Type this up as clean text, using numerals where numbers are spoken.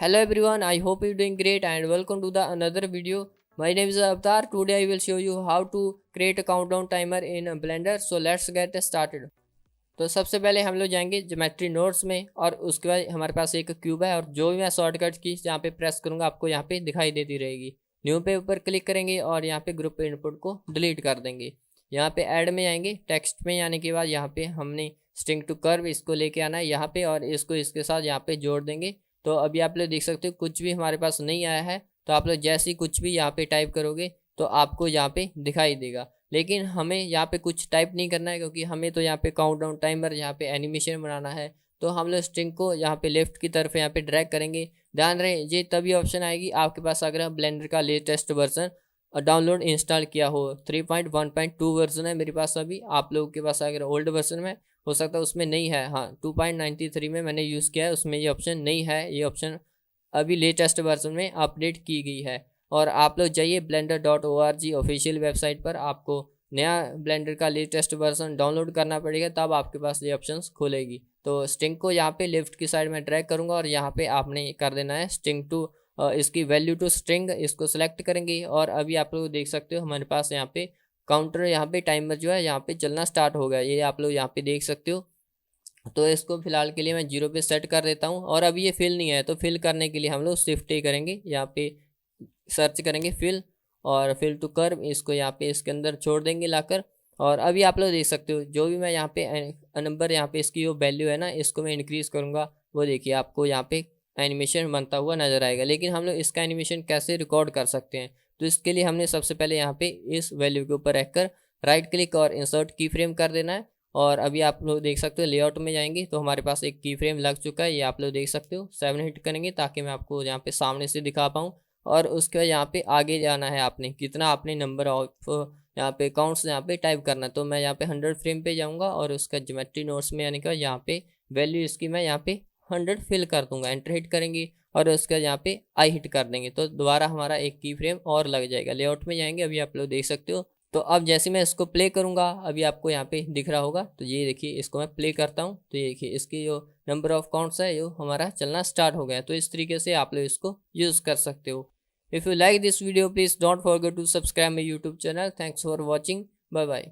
Hello everyone, I hope you're doing great and welcome to the another video. My name is Avatar. Today I will show you how to create a countdown timer in Blender. So let's get started. तो सबसे पहले हम लोग जाएंगे geometry nodes में और उसके बाद हमारे पास एक क्यूब है और जो भी मैं शॉर्टकट की यहाँ पे प्रेस करूँगा आपको यहाँ पे दिखाई देती रहेगी। न्यू पे ऊपर क्लिक करेंगे और यहाँ पे ग्रुप इनपुट को डिलीट कर देंगे। यहाँ पे ऐड में आएंगे, टेक्स्ट में आने के बाद यहाँ पे हमने स्ट्रिंग टू कर्व इसको लेके आना है यहाँ पे और इसको इसके साथ यहाँ पे जोड़ देंगे। तो अभी आप लोग देख सकते हो कुछ भी हमारे पास नहीं आया है। तो आप लोग जैसे ही कुछ भी यहाँ पे टाइप करोगे तो आपको यहाँ पे दिखाई देगा, लेकिन हमें यहाँ पे कुछ टाइप नहीं करना है क्योंकि हमें तो यहाँ पे काउंटडाउन टाइमर यहाँ पे एनिमेशन बनाना है। तो हम लोग स्ट्रिंग को यहाँ पे लेफ्ट की तरफ यहाँ पे ड्रैग करेंगे। ध्यान रहे ये तभी ऑप्शन आएगी आपके पास अगर ब्लेंडर का लेटेस्ट वर्जन डाउनलोड इंस्टॉल किया हो। 3.1.2 वर्जन है मेरे पास अभी। आप लोगों के पास अगर ओल्ड वर्जन में हो सकता है उसमें नहीं है। हाँ 2.93 में मैंने यूज़ किया है, उसमें ये ऑप्शन नहीं है। ये ऑप्शन अभी लेटेस्ट वर्जन में अपडेट की गई है। और आप लोग जाइए blender.org ऑफिशियल वेबसाइट पर, आपको नया ब्लेंडर का लेटेस्ट वर्जन डाउनलोड करना पड़ेगा तब आपके पास ये ऑप्शंस खुलेगी। तो स्ट्रिंग को यहाँ पे लेफ्ट की साइड में ड्रैग करूँगा और यहाँ पे आपने कर देना है स्ट्रिंग टू इसकी वैल्यू टू स्ट्रिंग, इसको सेलेक्ट करेंगे और अभी आप लोग देख सकते हो हमारे पास यहाँ पे काउंटर यहाँ पे टाइमर जो है यहाँ पे चलना स्टार्ट हो गया। ये आप लोग यहाँ पे देख सकते हो। तो इसको फिलहाल के लिए मैं 0 पे सेट कर देता हूँ और अभी ये फिल नहीं है तो फिल करने के लिए हम लोग शिफ्ट ही करेंगे। यहाँ पे सर्च करेंगे फिल और फिल टू कर्व, इसको यहाँ पे इसके अंदर छोड़ देंगे लाकर। और अभी आप लोग देख सकते हो जो भी मैं यहाँ पे नंबर यहाँ पे इसकी जो वैल्यू है ना इसको मैं इंक्रीज़ करूँगा, वो देखिए आपको यहाँ पे एनिमेशन बनता हुआ नज़र आएगा। लेकिन हम लोग इसका एनिमेशन कैसे रिकॉर्ड कर सकते हैं, तो इसके लिए हमने सबसे पहले यहाँ पे इस वैल्यू के ऊपर रखकर राइट क्लिक और इंसर्ट की फ्रेम कर देना है। और अभी आप लोग देख सकते हो लेआउट में जाएंगे तो हमारे पास एक की फ्रेम लग चुका है, ये आप लोग देख सकते हो। 7 हिट करेंगे ताकि मैं आपको यहाँ पे सामने से दिखा पाऊँ। और उसके बाद यहाँ पे आगे जाना है, आपने कितना आपने नंबर ऑफ यहाँ पे काउंट्स यहाँ पे टाइप करना है। तो मैं यहाँ पे 100 फ्रेम पे जाऊँगा और उसका ज्योमेट्री नोट्स में आने के बाद यहाँ पे वैल्यू इसकी मैं यहाँ पे 100 फिल कर दूंगा। एंटर हिट करेंगे और उसका यहाँ पे आई हिट कर देंगे तो दोबारा हमारा एक की फ्रेम और लग जाएगा। लेआउट में जाएंगे, अभी आप लोग देख सकते हो। तो अब जैसे मैं इसको प्ले करूँगा अभी आपको यहाँ पे दिख रहा होगा। तो ये देखिए इसको मैं प्ले करता हूँ तो ये देखिए इसकी जो नंबर ऑफ काउंट्स है जो हमारा चलना स्टार्ट हो गया। तो इस तरीके से आप लोग इसको यूज़ कर सकते हो। If you like this video, please don't forget to subscribe my YouTube channel. Thanks for watching. Bye bye.